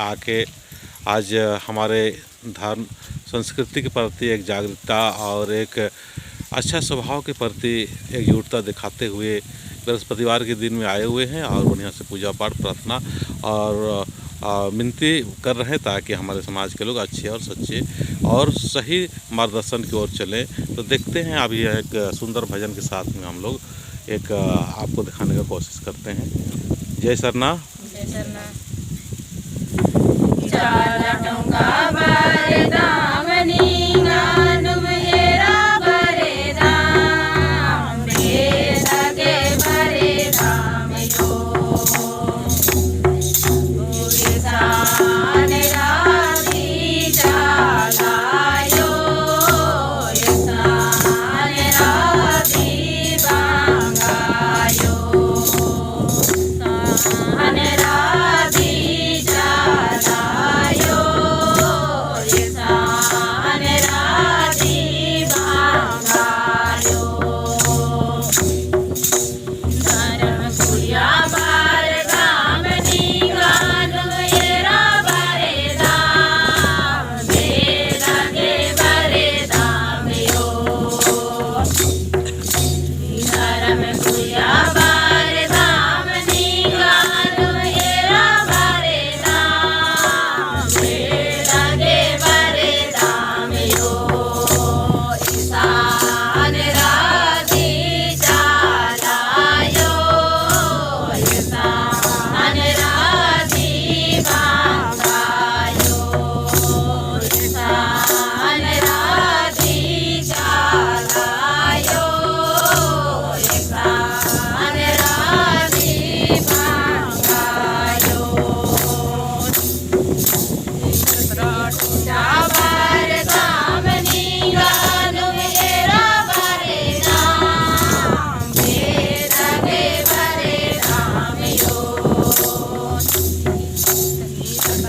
आके आज हमारे धर्म संस्कृति के प्रति एक जागरूकता और एक अच्छा स्वभाव के प्रति एकजुटता दिखाते हुए बृहस्पतिवार के दिन में आए हुए हैं और बढ़िया से पूजा पाठ प्रार्थना और विनती कर रहे हैं ताकि हमारे समाज के लोग अच्छे और सच्चे और सही मार्गदर्शन की ओर चलें। तो देखते हैं अभी एक सुंदर भजन के साथ में हम लोग एक आपको दिखाने का कोशिश करते हैं। जय सरना जय सरना।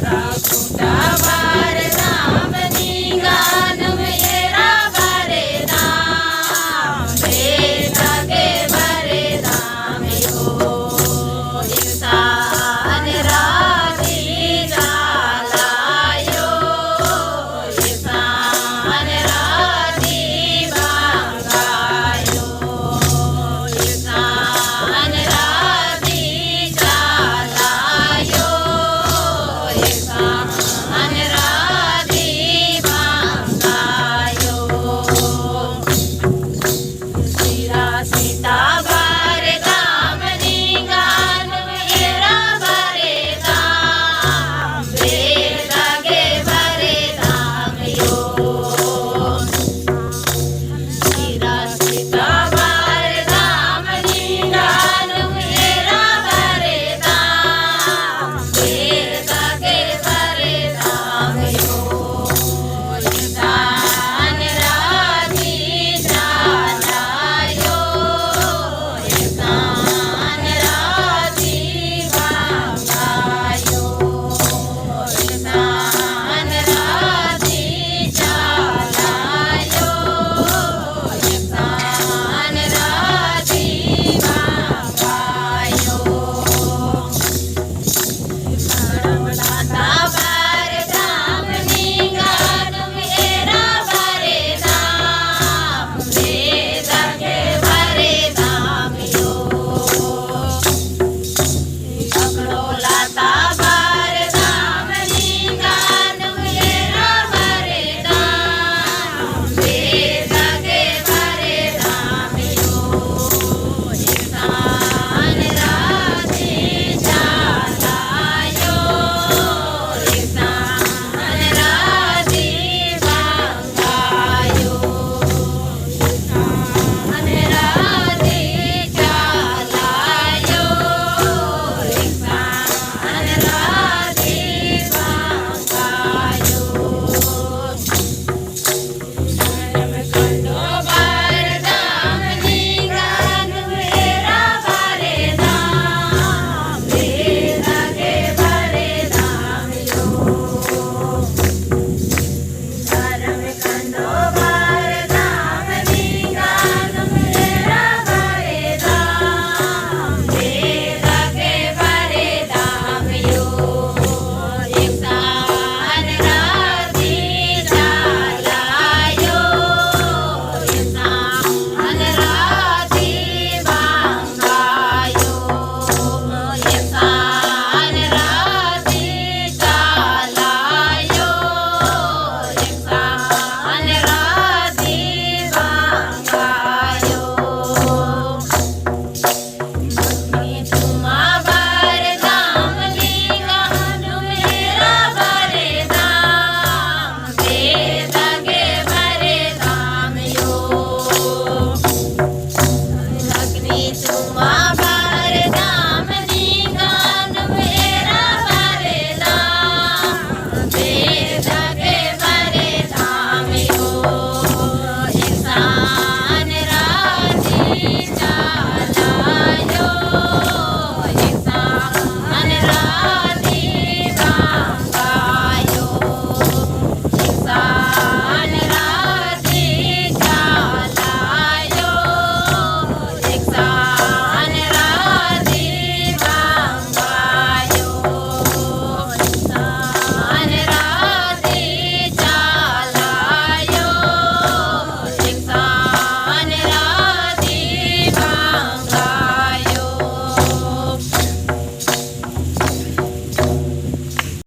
Rakuta